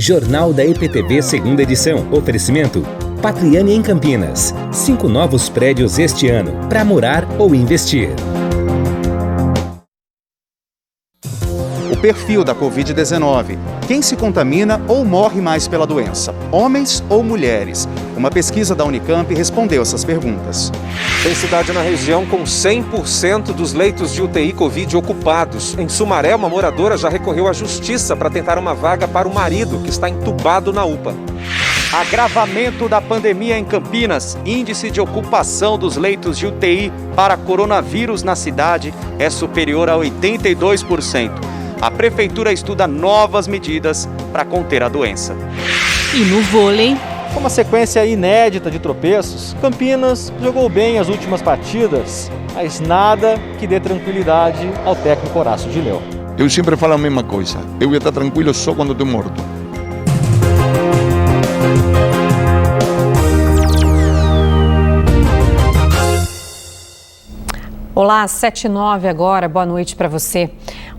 Jornal da EPTV, segunda edição. Oferecimento Patriani em Campinas. 5 novos prédios este ano para morar ou investir. O perfil da Covid-19. Quem se contamina ou morre mais pela doença? Homens ou mulheres? Uma pesquisa da Unicamp respondeu essas perguntas. Tem cidade na região com 100% dos leitos de UTI Covid ocupados. Em Sumaré, uma moradora já recorreu à justiça para tentar uma vaga para o marido, que está entubado na UPA. Agravamento da pandemia em Campinas. Índice de ocupação dos leitos de UTI para coronavírus na cidade é superior a 82%. A prefeitura estuda novas medidas para conter a doença. E no vôlei, com uma sequência inédita de tropeços, Campinas jogou bem as últimas partidas, mas nada que dê tranquilidade ao técnico Horácio de Leão. Eu sempre falo a mesma coisa, eu ia estar tranquilo só quando estou morto. Olá, 7h09 agora, boa noite para você.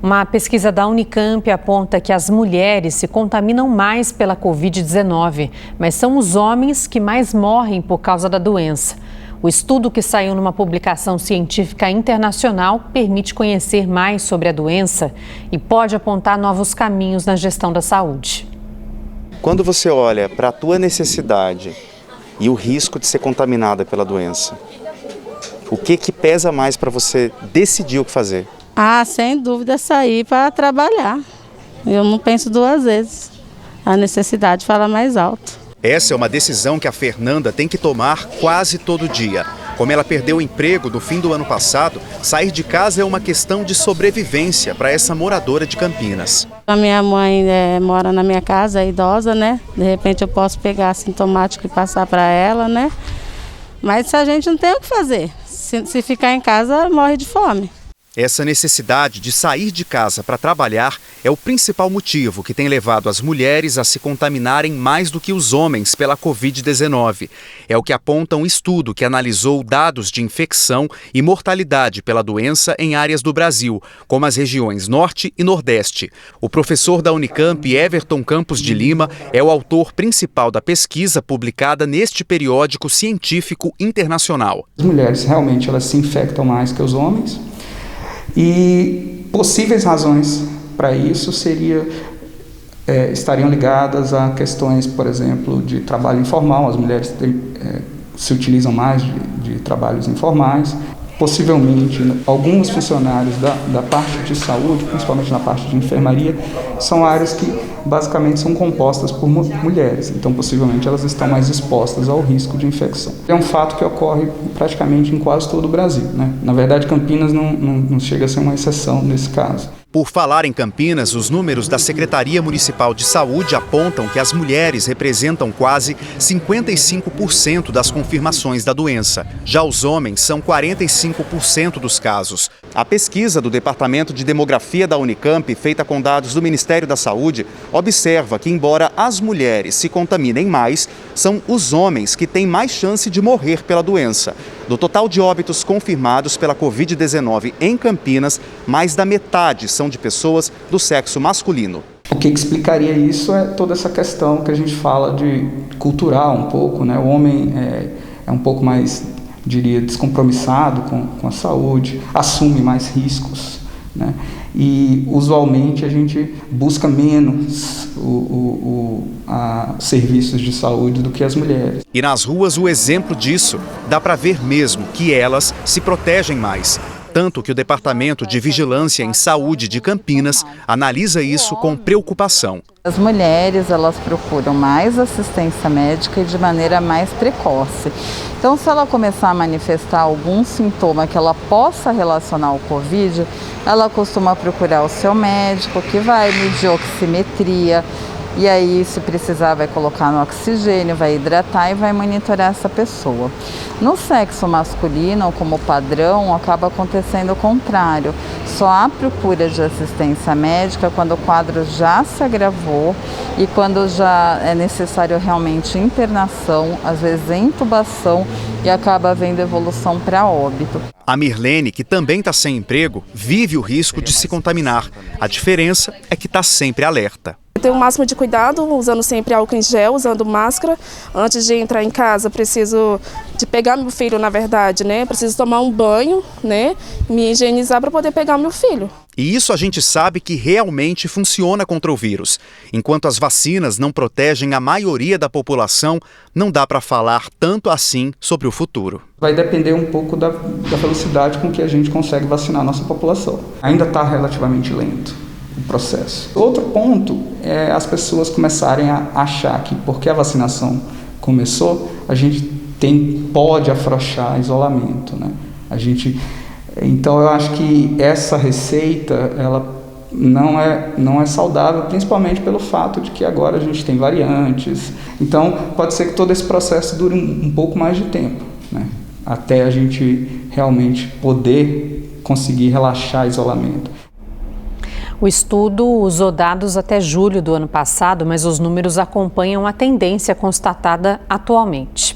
Uma pesquisa da Unicamp aponta que as mulheres se contaminam mais pela Covid-19, mas são os homens que mais morrem por causa da doença. O estudo, que saiu numa publicação científica internacional, permite conhecer mais sobre a doença e pode apontar novos caminhos na gestão da saúde. Quando você olha para a tua necessidade e o risco de ser contaminada pela doença, o que pesa mais para você decidir o que fazer? Sem dúvida, sair para trabalhar. Eu não penso duas vezes. A necessidade fala mais alto. Essa é uma decisão que a Fernanda tem que tomar quase todo dia. Como ela perdeu o emprego no fim do ano passado, sair de casa é uma questão de sobrevivência para essa moradora de Campinas. A minha mãe mora na minha casa, é idosa, né? De repente eu posso pegar assintomático e passar para ela, né? Mas a gente não tem o que fazer. Se ficar em casa, morre de fome. Essa necessidade de sair de casa para trabalhar é o principal motivo que tem levado as mulheres a se contaminarem mais do que os homens pela Covid-19. É o que aponta um estudo que analisou dados de infecção e mortalidade pela doença em áreas do Brasil, como as regiões Norte e Nordeste. O professor da Unicamp, Everton Campos de Lima, é o autor principal da pesquisa publicada neste periódico científico internacional. As mulheres realmente elas se infectam mais que os homens. E possíveis razões para isso estariam ligadas a questões, por exemplo, de trabalho informal. As mulheres se utilizam mais de trabalhos informais. Possivelmente, alguns funcionários da parte de saúde, principalmente na parte de enfermaria, são áreas que basicamente são compostas por mulheres. Então, possivelmente, elas estão mais expostas ao risco de infecção. É um fato que ocorre praticamente em quase todo o Brasil, né? Na verdade, Campinas não chega a ser uma exceção nesse caso. Por falar em Campinas, os números da Secretaria Municipal de Saúde apontam que as mulheres representam quase 55% das confirmações da doença. Já os homens são 45% dos casos. A pesquisa do Departamento de Demografia da Unicamp, feita com dados do Ministério da Saúde, observa que, embora as mulheres se contaminem mais, são os homens que têm mais chance de morrer pela doença. Do total de óbitos confirmados pela Covid-19 em Campinas, mais da metade são de pessoas do sexo masculino. O que explicaria isso é toda essa questão que a gente fala de cultural um pouco, né? O homem é um pouco mais, diria, descompromissado com a saúde, assume mais riscos, né? E usualmente a gente busca menos serviços de saúde do que as mulheres. E nas ruas o exemplo disso dá para ver mesmo que elas se protegem mais. Tanto que o Departamento de Vigilância em Saúde de Campinas analisa isso com preocupação. As mulheres, elas procuram mais assistência médica e de maneira mais precoce. Então, se ela começar a manifestar algum sintoma que ela possa relacionar ao Covid, ela costuma procurar o seu médico, que vai medir oximetria, e aí, se precisar, vai colocar no oxigênio, vai hidratar e vai monitorar essa pessoa. No sexo masculino, como padrão, acaba acontecendo o contrário. Só há procura de assistência médica quando o quadro já se agravou e quando já é necessário realmente internação, às vezes intubação, e acaba havendo evolução para óbito. A Mirlene, que também está sem emprego, vive o risco de se contaminar. A diferença é que está sempre alerta. ter o máximo de cuidado, usando sempre álcool em gel, usando máscara. Antes de entrar em casa, preciso de pegar meu filho, na verdade, né? Preciso tomar um banho, né? Me higienizar para poder pegar meu filho. E isso a gente sabe que realmente funciona contra o vírus. Enquanto as vacinas não protegem a maioria da população, não dá para falar tanto assim sobre o futuro. Vai depender um pouco da velocidade com que a gente consegue vacinar a nossa população. Ainda está relativamente lento o processo. Outro ponto é as pessoas começarem a achar que porque a vacinação começou, a gente pode afrouxar isolamento, né? Então eu acho que essa receita ela não é saudável, principalmente pelo fato de que agora a gente tem variantes. Então pode ser que todo esse processo dure um pouco mais de tempo, né? Até a gente realmente poder conseguir relaxar o isolamento. O estudo usou dados até julho do ano passado, mas os números acompanham a tendência constatada atualmente.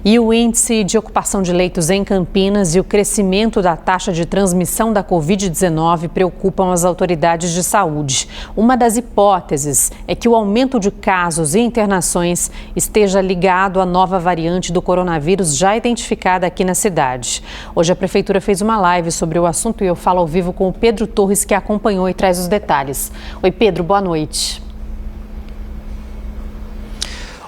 E o índice de ocupação de leitos em Campinas e o crescimento da taxa de transmissão da Covid-19 preocupam as autoridades de saúde. Uma das hipóteses é que o aumento de casos e internações esteja ligado à nova variante do coronavírus já identificada aqui na cidade. Hoje a Prefeitura fez uma live sobre o assunto e eu falo ao vivo com o Pedro Torres, que acompanhou e traz os detalhes. Oi, Pedro, boa noite.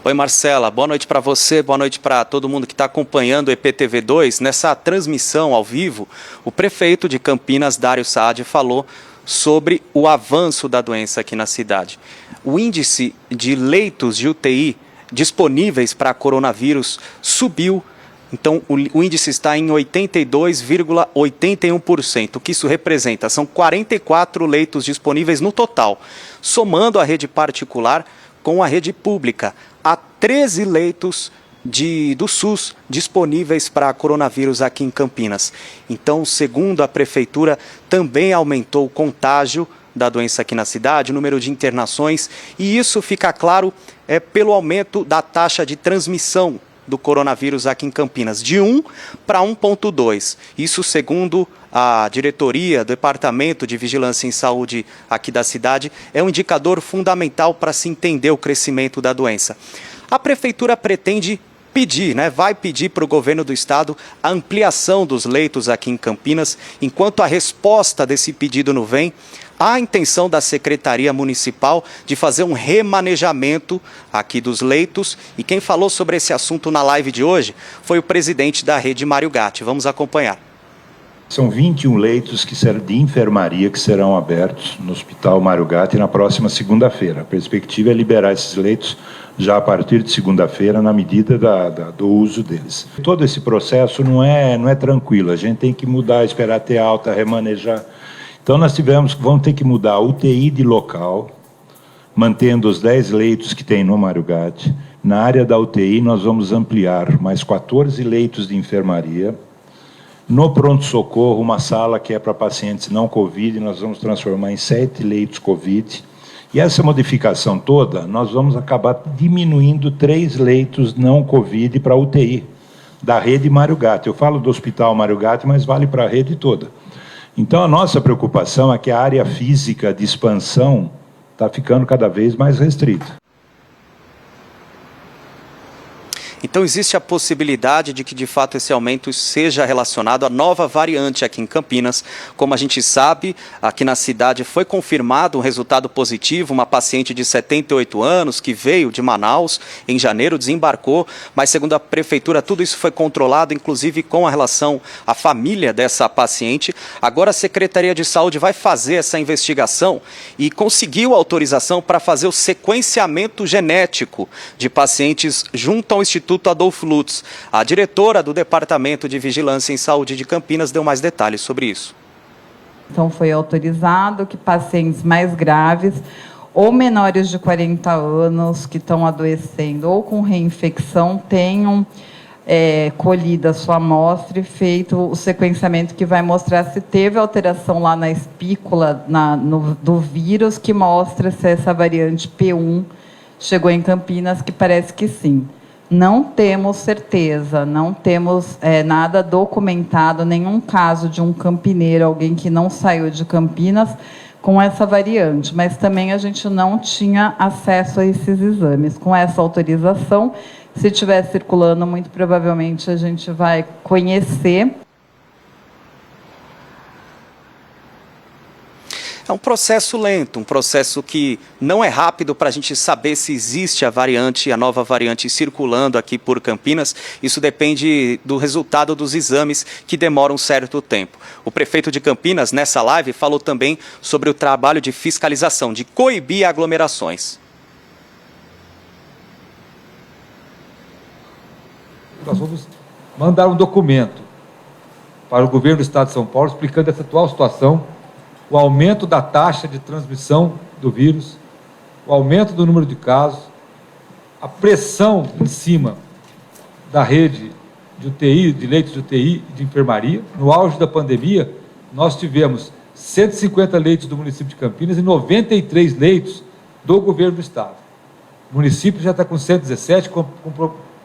Oi, Marcela, boa noite para você, boa noite para todo mundo que está acompanhando o EPTV2. Nessa transmissão ao vivo, o prefeito de Campinas, Dário Saad, falou sobre o avanço da doença aqui na cidade. O índice de leitos de UTI disponíveis para coronavírus subiu. Então, o índice está em 82,81%. O que isso representa? São 44 leitos disponíveis no total, somando a rede particular com a rede pública. Há 13 leitos do SUS disponíveis para coronavírus aqui em Campinas. Então, segundo a Prefeitura, também aumentou o contágio da doença aqui na cidade, o número de internações, e isso fica claro pelo aumento da taxa de transmissão do coronavírus aqui em Campinas, de 1 para 1,2. Isso segundo a diretoria do Departamento de Vigilância em Saúde aqui da cidade, é um indicador fundamental para se entender o crescimento da doença. A Prefeitura pretende pedir, vai pedir para o governo do estado a ampliação dos leitos aqui em Campinas. Enquanto a resposta desse pedido não vem, há a intenção da Secretaria Municipal de fazer um remanejamento aqui dos leitos. E quem falou sobre esse assunto na live de hoje foi o presidente da rede Mário Gatti. Vamos acompanhar. São 21 leitos de enfermaria que serão abertos no Hospital Mário Gatti na próxima segunda-feira. A perspectiva é liberar esses leitos já a partir de segunda-feira, na medida do uso deles. Todo esse processo não é tranquilo, a gente tem que mudar, esperar ter alta, remanejar. Então nós vamos ter que mudar a UTI de local, mantendo os 10 leitos que tem no Mário Gatti. Na área da UTI nós vamos ampliar mais 14 leitos de enfermaria. No pronto-socorro, uma sala que é para pacientes não Covid, nós vamos transformar em 7 leitos Covid. E essa modificação toda, nós vamos acabar diminuindo 3 leitos não Covid para UTI, da rede Mário Gatti. Eu falo do Hospital Mário Gatti, mas vale para a rede toda. Então, a nossa preocupação é que a área física de expansão está ficando cada vez mais restrita. Então existe a possibilidade de que de fato esse aumento seja relacionado à nova variante aqui em Campinas. Como a gente sabe, aqui na cidade foi confirmado um resultado positivo, uma paciente de 78 anos que veio de Manaus em janeiro, desembarcou, mas segundo a Prefeitura tudo isso foi controlado, inclusive com a relação à família dessa paciente. Agora a Secretaria de Saúde vai fazer essa investigação e conseguiu autorização para fazer o sequenciamento genético de pacientes junto ao Instituto Adolfo Lutz. A diretora do Departamento de Vigilância em Saúde de Campinas deu mais detalhes sobre isso. Então foi autorizado que pacientes mais graves ou menores de 40 anos que estão adoecendo ou com reinfecção tenham colhido a sua amostra e feito o sequenciamento que vai mostrar se teve alteração lá na espícula do vírus, que mostra se essa variante P1 chegou em Campinas, que parece que sim. Não temos certeza, não temos nada documentado, nenhum caso de um campineiro, alguém que não saiu de Campinas, com essa variante, mas também a gente não tinha acesso a esses exames. Com essa autorização, se estiver circulando, muito provavelmente a gente vai conhecer. É um processo lento, um processo que não é rápido para a gente saber se existe a nova variante circulando aqui por Campinas. Isso depende do resultado dos exames, que demoram um certo tempo. O prefeito de Campinas, nessa live, falou também sobre o trabalho de fiscalização, de coibir aglomerações. Nós vamos mandar um documento para o governo do Estado de São Paulo explicando essa atual situação, o aumento da taxa de transmissão do vírus, o aumento do número de casos, a pressão em cima da rede de UTI, de leitos de UTI e de enfermaria. No auge da pandemia, nós tivemos 150 leitos do município de Campinas e 93 leitos do governo do Estado. O município já está com 117, com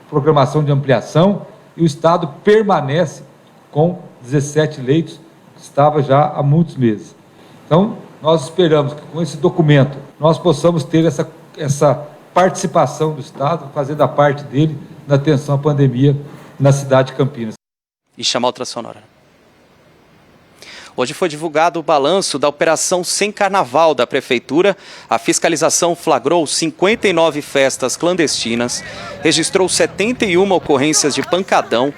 programação de ampliação, e o Estado permanece com 17 leitos, que estava já há muitos meses. Então, nós esperamos que com esse documento nós possamos ter essa participação do Estado, fazendo a parte dele na atenção à pandemia na cidade de Campinas. E chamar outra sonora. Hoje foi divulgado o balanço da operação Sem Carnaval da Prefeitura. A fiscalização flagrou 59 festas clandestinas, registrou 71 ocorrências de pancadão,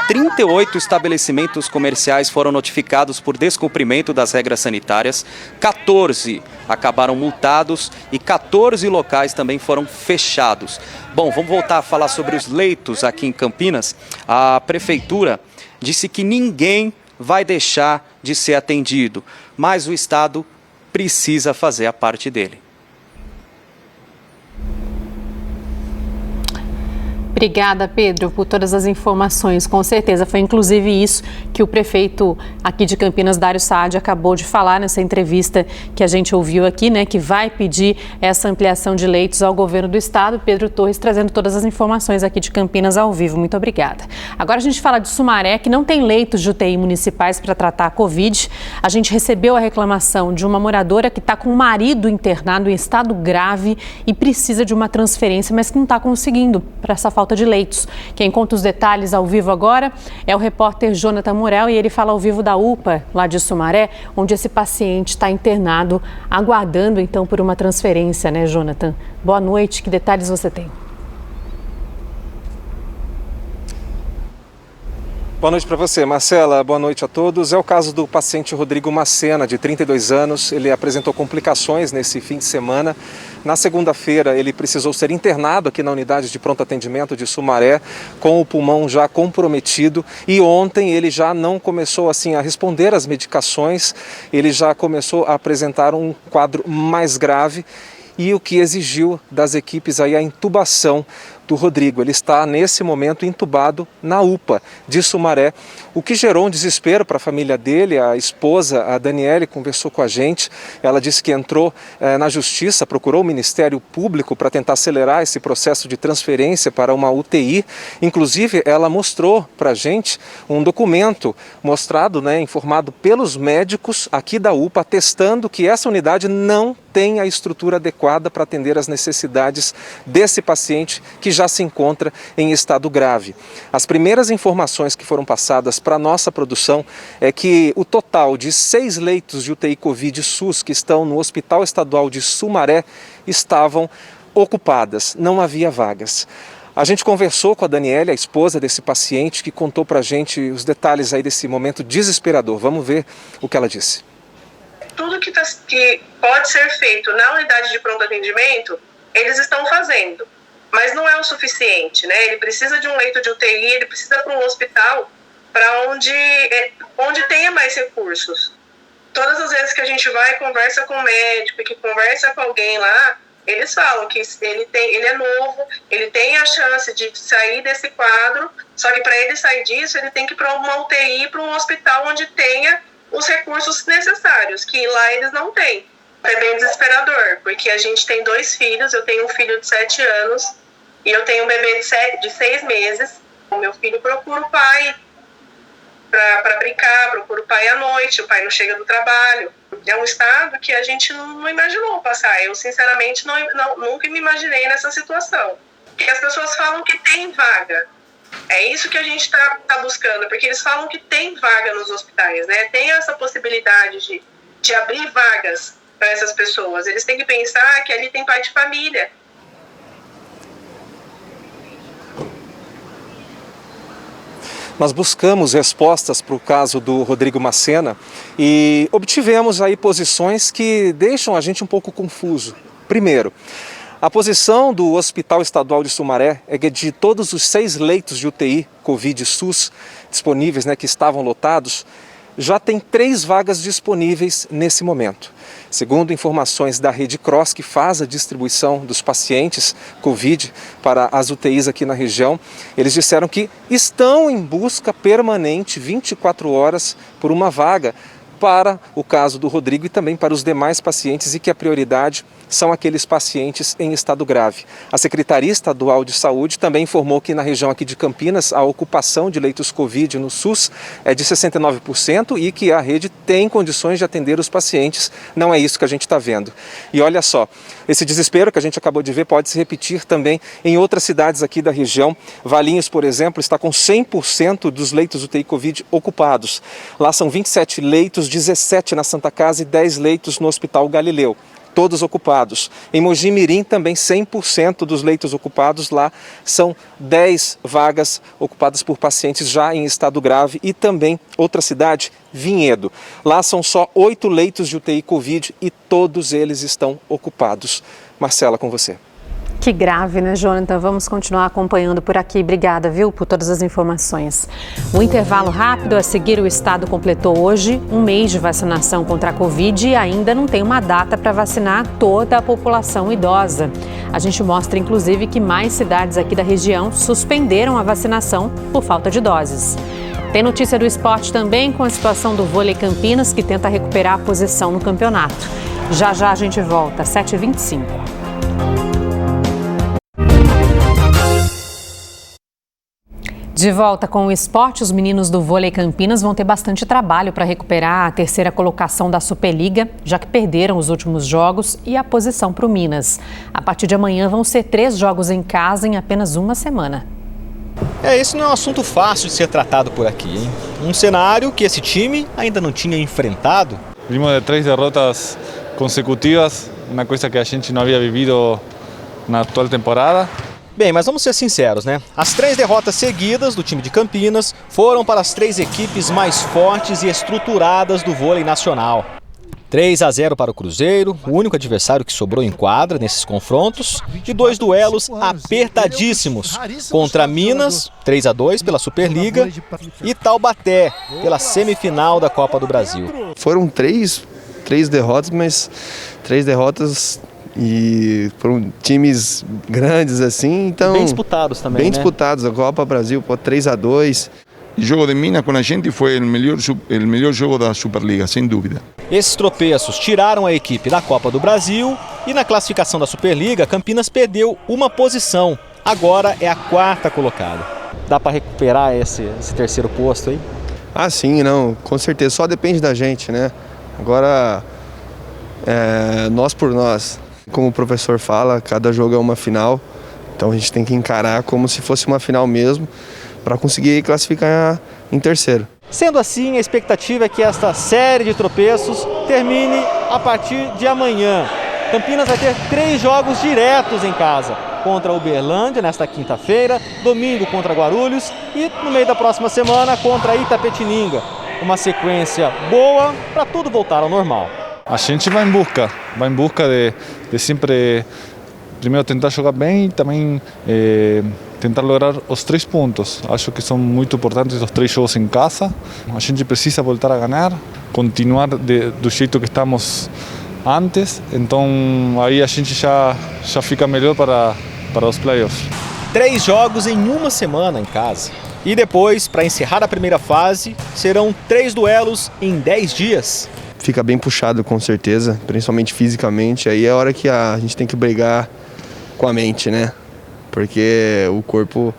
38 estabelecimentos comerciais foram notificados por descumprimento das regras sanitárias, 14 acabaram multados e 14 locais também foram fechados. Bom, vamos voltar a falar sobre os leitos aqui em Campinas. A Prefeitura disse que ninguém vai deixar de ser atendido, mas o Estado precisa fazer a parte dele. Obrigada, Pedro, por todas as informações. Com certeza, foi inclusive isso que o prefeito aqui de Campinas, Dário Saad, acabou de falar nessa entrevista que a gente ouviu aqui, né, que vai pedir essa ampliação de leitos ao governo do estado. Pedro Torres trazendo todas as informações aqui de Campinas ao vivo. Muito obrigada. Agora a gente fala de Sumaré, que não tem leitos de UTI municipais para tratar a Covid. A gente recebeu a reclamação de uma moradora que está com o marido internado em estado grave e precisa de uma transferência, mas que não está conseguindo para essa falta de leitos. Quem conta os detalhes ao vivo agora é o repórter Jonathan Murel, e ele fala ao vivo da UPA, lá de Sumaré, onde esse paciente está internado, aguardando então por uma transferência, né, Jonathan? Boa noite, que detalhes você tem? Boa noite para você, Marcela. Boa noite a todos. É o caso do paciente Rodrigo Macena, de 32 anos. Ele apresentou complicações nesse fim de semana. Na segunda-feira, ele precisou ser internado aqui na unidade de pronto atendimento de Sumaré, com o pulmão já comprometido. E ontem ele já não começou assim a responder às medicações. Ele já começou a apresentar um quadro mais grave, e o que exigiu das equipes aí a intubação do Rodrigo. Ele está, nesse momento, entubado na UPA de Sumaré, o que gerou um desespero para a família dele. A esposa, a Daniele, conversou com a gente. Ela disse que entrou na Justiça, procurou o Ministério Público para tentar acelerar esse processo de transferência para uma UTI. Inclusive, ela mostrou para a gente um documento mostrado, informado pelos médicos aqui da UPA, atestando que essa unidade não tem a estrutura adequada para atender as necessidades desse paciente que já se encontra em estado grave. As primeiras informações que foram passadas para a nossa produção é que o total de 6 leitos de UTI Covid SUS que estão no Hospital Estadual de Sumaré estavam ocupadas, não havia vagas. A gente conversou com a Daniele, a esposa desse paciente, que contou para a gente os detalhes aí desse momento desesperador. Vamos ver o que ela disse. Tudo que pode ser feito na unidade de pronto atendimento, eles estão fazendo. Mas não é o suficiente, né? Ele precisa de um leito de UTI, ele precisa para um hospital para onde tenha mais recursos. Todas as vezes que a gente vai e conversa com o médico, que conversa com alguém lá, eles falam que ele é novo, ele tem a chance de sair desse quadro, só que para ele sair disso, ele tem que ir para uma UTI, para um hospital onde tenha os recursos necessários, que lá eles não têm. É bem desesperador, porque a gente tem 2 filhos, eu tenho um filho de 7 anos e eu tenho um bebê de 6 meses. O meu filho procura o pai para brincar, procura o pai à noite, o pai não chega do trabalho. É um estado que a gente não imaginou passar. Eu, sinceramente, nunca me imaginei nessa situação. Porque as pessoas falam que tem vaga. É isso que a gente tá buscando, porque eles falam que tem vaga nos hospitais, né? Tem essa possibilidade de abrir vagas para essas pessoas. Eles têm que pensar que ali tem pai de família. Nós buscamos respostas para o caso do Rodrigo Macena e obtivemos aí posições que deixam a gente um pouco confuso. Primeiro, a posição do Hospital Estadual de Sumaré é que de todos os 6 leitos de UTI Covid-SUS disponíveis, que estavam lotados, já tem 3 vagas disponíveis nesse momento. Segundo informações da Rede Cross, que faz a distribuição dos pacientes Covid para as UTIs aqui na região, eles disseram que estão em busca permanente, 24 horas, por uma vaga para o caso do Rodrigo e também para os demais pacientes, e que a prioridade são aqueles pacientes em estado grave. A Secretaria Estadual de Saúde também informou que na região aqui de Campinas a ocupação de leitos Covid no SUS é de 69% e que a rede tem condições de atender os pacientes. Não é isso que a gente está vendo. E olha só, esse desespero que a gente acabou de ver pode se repetir também em outras cidades aqui da região. Valinhos, por exemplo, está com 100% dos leitos UTI Covid ocupados. Lá são 27 leitos, 17 na Santa Casa e 10 leitos no Hospital Galileu. Todos ocupados. Em Mogi Mirim também 100% dos leitos ocupados. Lá são 10 vagas ocupadas por pacientes já em estado grave. E também outra cidade, Vinhedo. Lá são só 8 leitos de UTI Covid e todos eles estão ocupados. Marcela, com você. Que grave, né, Jonathan? Vamos continuar acompanhando por aqui. Obrigada, viu, por todas as informações. Um intervalo rápido. A seguir, o estado completou hoje 1 mês de vacinação contra a Covid e ainda não tem uma data para vacinar toda a população idosa. A gente mostra, inclusive, que mais cidades aqui da região suspenderam a vacinação por falta de doses. Tem notícia do esporte também, com a situação do vôlei Campinas, que tenta recuperar a posição no campeonato. Já já a gente volta, 7h25. De volta com o esporte, os meninos do vôlei Campinas vão ter bastante trabalho para recuperar a 3ª colocação da Superliga, já que perderam os últimos jogos e a posição para o Minas. A partir de amanhã vão ser 3 jogos em casa em apenas uma semana. Esse não é um assunto fácil de ser tratado por aqui, hein? Um cenário que esse time ainda não tinha enfrentado. Vimos de 3 derrotas consecutivas, uma coisa que a gente não havia vivido na atual temporada. Bem, mas vamos ser sinceros, né? As 3 derrotas seguidas do time de Campinas foram para as 3 equipes mais fortes e estruturadas do vôlei nacional. 3-0 para o Cruzeiro, o único adversário que sobrou em quadra nesses confrontos, e 2 duelos apertadíssimos contra Minas, 3-2 pela Superliga, e Taubaté pela semifinal da Copa do Brasil. Foram 3 derrotas, mas 3 derrotas e foram times grandes assim, então bem disputados também, bem disputados. A Copa Brasil, 3-2. O jogo de Minas com a gente foi o melhor jogo da Superliga, sem dúvida. Esses tropeços tiraram a equipe da Copa do Brasil e na classificação da Superliga, Campinas perdeu uma posição. Agora é a 4ª colocada. Dá para recuperar esse 3º posto aí? Ah, sim, não, com certeza. Só depende da gente, né? Agora, nós por nós. Como o professor fala, cada jogo é uma final. Então a gente tem que encarar como se fosse uma final mesmo, para conseguir classificar em 3º. Sendo assim, a expectativa é que esta série de tropeços termine a partir de amanhã. Campinas vai ter 3 jogos diretos em casa. Contra Uberlândia, nesta quinta-feira, domingo contra Guarulhos e no meio da próxima semana contra Itapetininga. Uma sequência boa para tudo voltar ao normal. A gente vai em busca de sempre, primeiro tentar jogar bem e também tentar lograr os 3 pontos. Acho que são muito importantes os 3 jogos em casa. A gente precisa voltar a ganhar, continuar do jeito que estamos antes. Então aí a gente já fica melhor para os playoffs. 3 jogos em uma semana em casa. E depois, para encerrar a primeira fase, serão 3 duelos em 10 dias. Fica bem puxado com certeza, principalmente fisicamente. Aí é a hora que a gente tem que brigar com a mente, né? Porque o corpo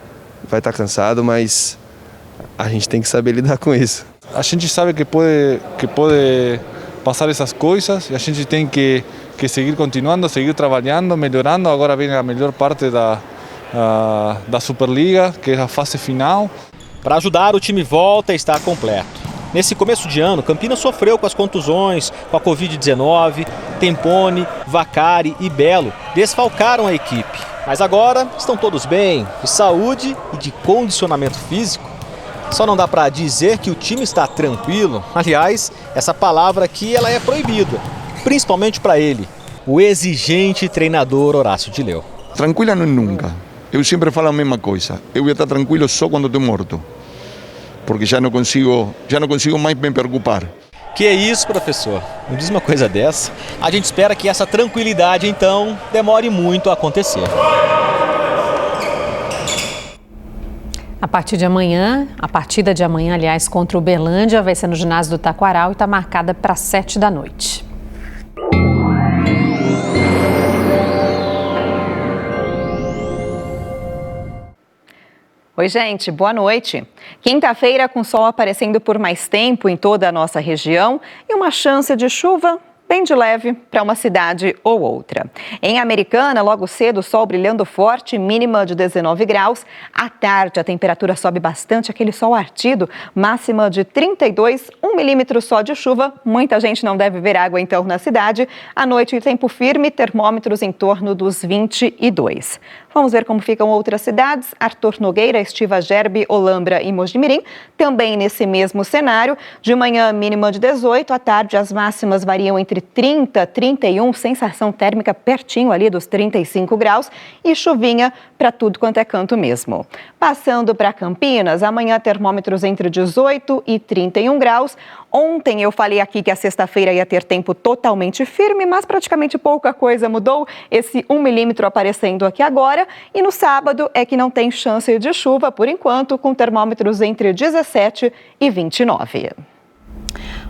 vai estar cansado, mas a gente tem que saber lidar com isso. A gente sabe que pode passar essas coisas e a gente tem que seguir continuando, seguir trabalhando, melhorando. Agora vem a melhor parte da Superliga, que é a fase final. Para ajudar, o time volta a estar completo. Nesse começo de ano, Campinas sofreu com as contusões, com a Covid-19, Tempone, Vacari e Belo desfalcaram a equipe. Mas agora estão todos bem, de saúde e de condicionamento físico. Só não dá para dizer que o time está tranquilo. Aliás, essa palavra aqui ela é proibida, principalmente para ele, o exigente treinador Horácio Dileu. Tranquila não é nunca. Eu sempre falo a mesma coisa. Eu vou estar tranquilo só quando estou morto. Porque já não consigo mais me preocupar. Que é isso, professor? Não diz uma coisa dessa. A gente espera que essa tranquilidade, então, demore muito a acontecer. A partida de amanhã, aliás, contra o Uberlândia, vai ser no ginásio do Taquaral e está marcada para 19h. Oi, gente, boa noite. Quinta-feira com sol aparecendo por mais tempo em toda a nossa região e uma chance de chuva bem de leve para uma cidade ou outra. Em Americana, logo cedo, o sol brilhando forte, mínima de 19 graus. À tarde, a temperatura sobe bastante, aquele sol ardido, máxima de 32, 1 milímetro só de chuva. Muita gente não deve ver água, então, na cidade. À noite, tempo firme, termômetros em torno dos 22. Vamos ver como ficam outras cidades. Arthur Nogueira, Estiva Gerbe, Olambra e Mojimirim. Também nesse mesmo cenário. De manhã, mínima de 18. À tarde, as máximas variam entre 30 e 31. Sensação térmica pertinho ali dos 35 graus. E chuvinha para tudo quanto é canto mesmo. Passando para Campinas, amanhã termômetros entre 18 e 31 graus. Ontem eu falei aqui que a sexta-feira ia ter tempo totalmente firme, mas praticamente pouca coisa mudou. Esse 1 milímetro aparecendo aqui agora. E no sábado é que não tem chance de chuva, por enquanto, com termômetros entre 17 e 29.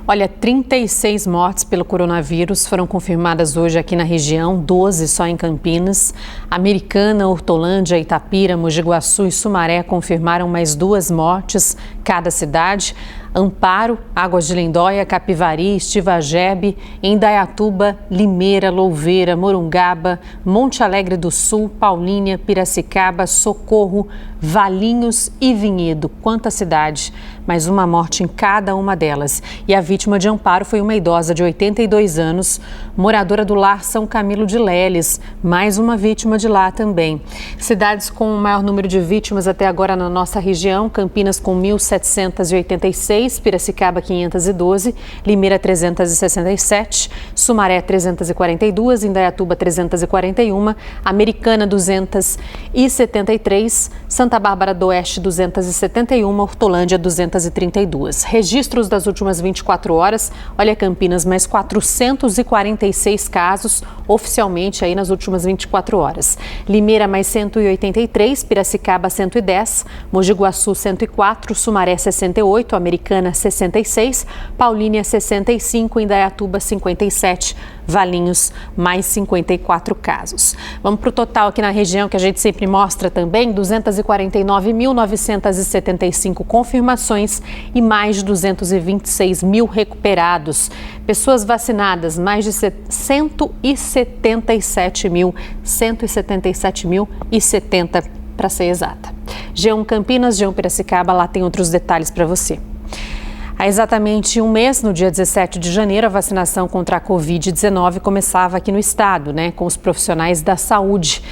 Olha, 36 mortes pelo coronavírus foram confirmadas hoje aqui na região, 12 só em Campinas. Americana, Hortolândia, Itapira, Mogi Guaçu e Sumaré confirmaram mais 2 mortes cada cidade. Amparo, Águas de Lindóia, Capivari, Estiva Gerbe, Indaiatuba, Limeira, Louveira, Morungaba, Monte Alegre do Sul, Paulínia, Piracicaba, Socorro, Valinhos e Vinhedo. Quanta cidade! Mais uma morte em cada uma delas. E a vítima de Amparo foi uma idosa de 82 anos, moradora do lar São Camilo de Leles. Mais uma vítima de lá também. Cidades com o maior número de vítimas até agora na nossa região: Campinas com 1.786, Piracicaba 512, Limeira 367, Sumaré 342, Indaiatuba 341, Americana 273, Santa Bárbara do Oeste 271, Hortolândia 232. Registros das últimas 24 horas, olha, Campinas, mais 446 casos oficialmente aí nas últimas 24 horas. Limeira mais 183, Piracicaba 110, Mogi Guaçu 104, Sumaré 68, Americana 66, Paulínia 65, Indaiatuba 57, Valinhos mais 54 casos. Vamos para o total aqui na região que a gente sempre mostra também: 249.975 confirmações e mais de 226 mil recuperados. Pessoas vacinadas, mais de 177.070 para ser exata. G1 Campinas, G1 Piracicaba, lá tem outros detalhes para você. Há exatamente um mês, no dia 17 de janeiro, a vacinação contra a Covid-19 começava aqui no estado, com os profissionais da saúde.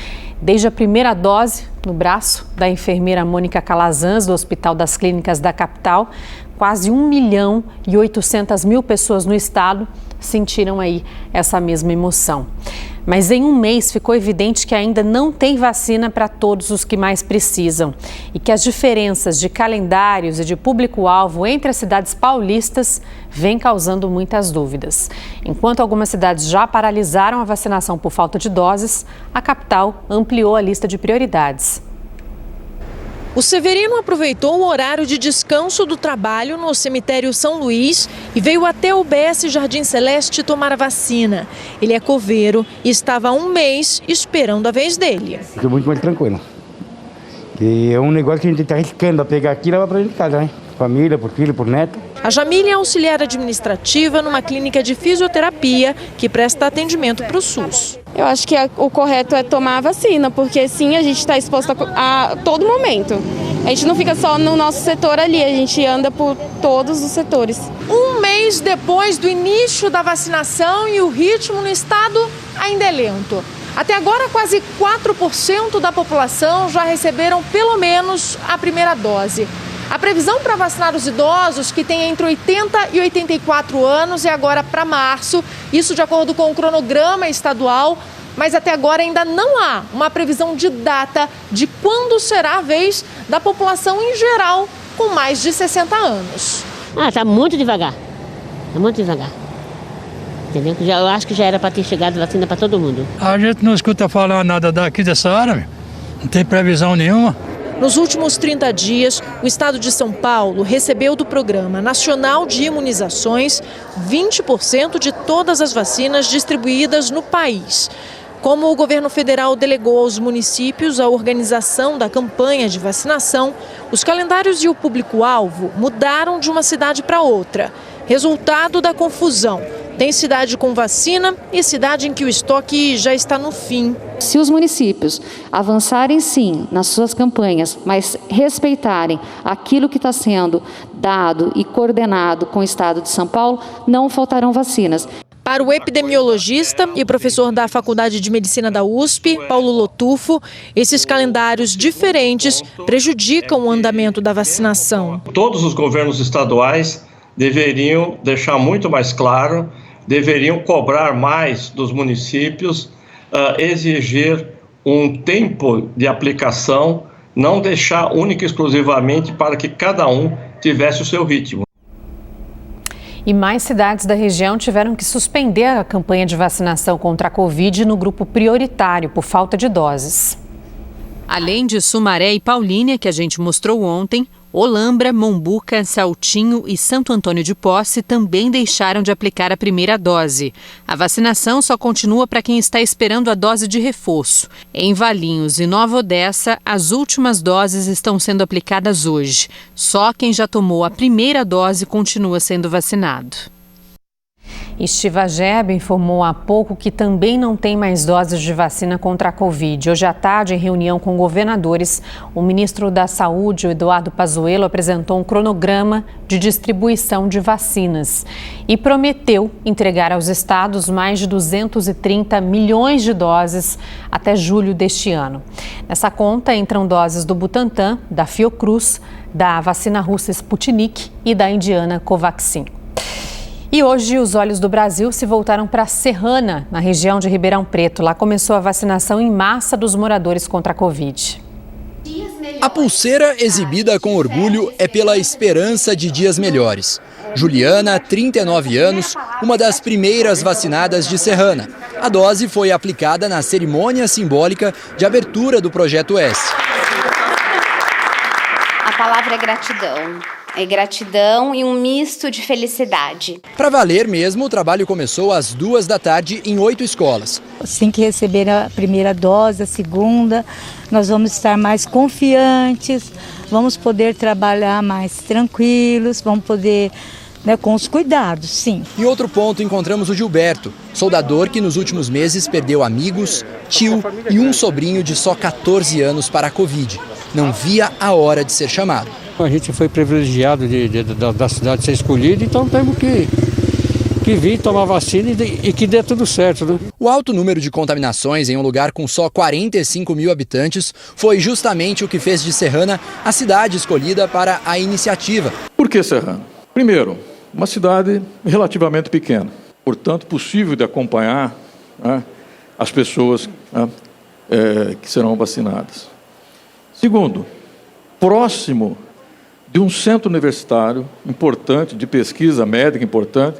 Desde a primeira dose no braço da enfermeira Mônica Calazans, do Hospital das Clínicas da capital, quase 1.800.000 pessoas no estado sentiram aí essa mesma emoção. Mas em um mês ficou evidente que ainda não tem vacina para todos os que mais precisam e que as diferenças de calendários e de público-alvo entre as cidades paulistas vêm causando muitas dúvidas. Enquanto algumas cidades já paralisaram a vacinação por falta de doses, a capital ampliou a lista de prioridades. O Severino aproveitou o horário de descanso do trabalho no cemitério São Luís e veio até o UBS Jardim Celeste tomar a vacina. Ele é coveiro e estava há um mês esperando a vez dele. Estou muito mais tranquilo. Que é um negócio que a gente está arriscando a pegar aqui e levar para dentro de casa, né? Família, por filho, por neto. A Jamília é auxiliar administrativa numa clínica de fisioterapia que presta atendimento para o SUS. Eu acho que o correto é tomar a vacina, porque sim, a gente está exposto a todo momento. A gente não fica só no nosso setor ali, a gente anda por todos os setores. Um mês depois do início da vacinação e o ritmo no estado ainda é lento. Até agora, quase 4% da população já receberam pelo menos a primeira dose. A previsão para vacinar os idosos que têm entre 80 e 84 anos é agora para março, isso de acordo com o cronograma estadual, mas até agora ainda não há uma previsão de data de quando será a vez da população em geral com mais de 60 anos. Tá muito devagar, muito devagar. Entendeu? Eu acho que já era para ter chegado vacina para todo mundo. A gente não escuta falar nada daqui dessa área, não tem previsão nenhuma. Nos últimos 30 dias, o estado de São Paulo recebeu do Programa Nacional de Imunizações 20% de todas as vacinas distribuídas no país. Como o governo federal delegou aos municípios a organização da campanha de vacinação, os calendários e o público-alvo mudaram de uma cidade para outra. Resultado da confusão. Tem cidade com vacina e cidade em que o estoque já está no fim. Se os municípios avançarem sim nas suas campanhas, mas respeitarem aquilo que está sendo dado e coordenado com o estado de São Paulo, não faltarão vacinas. Para o epidemiologista e professor da Faculdade de Medicina da USP, Paulo Lotufo, esses calendários diferentes prejudicam o andamento da vacinação. Todos os governos estaduais deveriam deixar muito mais claro, deveriam cobrar mais dos municípios, exigir um tempo de aplicação, não deixar única e exclusivamente para que cada um tivesse o seu ritmo. E mais cidades da região tiveram que suspender a campanha de vacinação contra a Covid no grupo prioritário por falta de doses. Além de Sumaré e Paulínia, que a gente mostrou ontem, Olambra, Mombuca, Saltinho e Santo Antônio de Posse também deixaram de aplicar a primeira dose. A vacinação só continua para quem está esperando a dose de reforço. Em Valinhos e Nova Odessa, as últimas doses estão sendo aplicadas hoje. Só quem já tomou a primeira dose continua sendo vacinado. Estiva Geba informou há pouco que também não tem mais doses de vacina contra a Covid. Hoje à tarde, em reunião com governadores, o ministro da Saúde, Eduardo Pazuello, apresentou um cronograma de distribuição de vacinas e prometeu entregar aos estados mais de 230 milhões de doses até julho deste ano. Nessa conta entram doses do Butantan, da Fiocruz, da vacina russa Sputnik e da indiana Covaxin. E hoje os olhos do Brasil se voltaram para Serrana, na região de Ribeirão Preto. Lá começou a vacinação em massa dos moradores contra a Covid. A pulseira exibida com orgulho é pela esperança de dias melhores. Juliana, 39 anos, uma das primeiras vacinadas de Serrana. A dose foi aplicada na cerimônia simbólica de abertura do Projeto S. A palavra é gratidão. É gratidão e um misto de felicidade. Para valer mesmo, o trabalho começou às 2 da tarde em 8 escolas. Assim que receber a primeira dose, a segunda, nós vamos estar mais confiantes, vamos poder trabalhar mais tranquilos, vamos poder, com os cuidados, sim. Em outro ponto, encontramos o Gilberto, soldador que nos últimos meses perdeu amigos, tio e um sobrinho de só 14 anos para a Covid. Não via a hora de ser chamado. A gente foi privilegiado da cidade ser escolhido, então temos que vir tomar vacina e que dê tudo certo, né? O alto número de contaminações em um lugar com só 45 mil habitantes foi justamente o que fez de Serrana a cidade escolhida para a iniciativa. Por que Serrana? Primeiro, uma cidade relativamente pequena, portanto possível de acompanhar as pessoas que serão vacinadas. Segundo, próximo de um centro universitário importante, de pesquisa médica importante,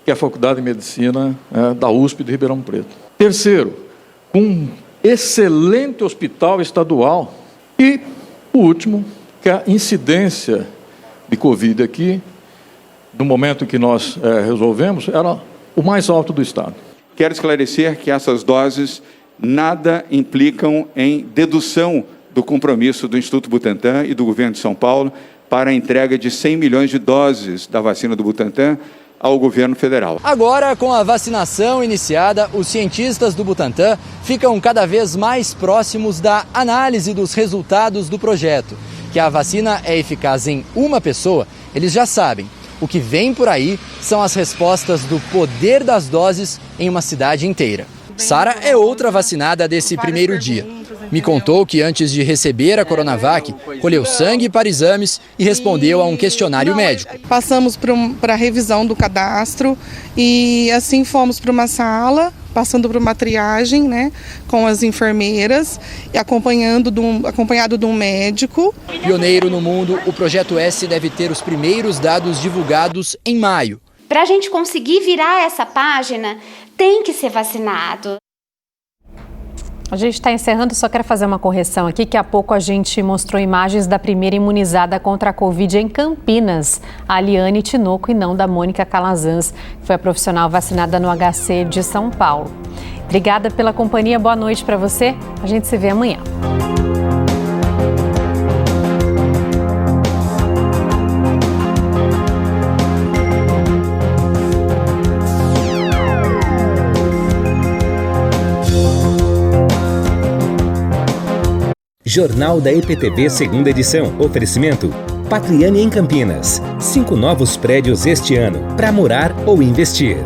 que é a Faculdade de Medicina da USP de Ribeirão Preto. Terceiro, um excelente hospital estadual. E, o último, que a incidência de Covid aqui, no momento que nós resolvemos, era o mais alto do estado. Quero esclarecer que essas doses nada implicam em dedução do compromisso do Instituto Butantan e do governo de São Paulo para a entrega de 100 milhões de doses da vacina do Butantan ao governo federal. Agora, com a vacinação iniciada, os cientistas do Butantan ficam cada vez mais próximos da análise dos resultados do projeto. Que a vacina é eficaz em uma pessoa, eles já sabem. O que vem por aí são as respostas do poder das doses em uma cidade inteira. Sara é outra vacinada desse primeiro dia. Me contou que antes de receber a Coronavac, colheu sangue para exames e respondeu a um questionário médico. Passamos para a revisão do cadastro e assim fomos para uma sala, passando por uma triagem, né, com as enfermeiras, e acompanhado de um médico. Pioneiro no mundo, o Projeto S deve ter os primeiros dados divulgados em maio. Para a gente conseguir virar essa página, tem que ser vacinado. A gente está encerrando, só quero fazer uma correção aqui, que há pouco a gente mostrou imagens da primeira imunizada contra a Covid em Campinas, a Liane Tinoco, e não da Mônica Calazans, que foi a profissional vacinada no HC de São Paulo. Obrigada pela companhia, boa noite para você, a gente se vê amanhã. Jornal da EPTV, segunda edição. Oferecimento Patriani em Campinas. 5 novos prédios este ano para morar ou investir.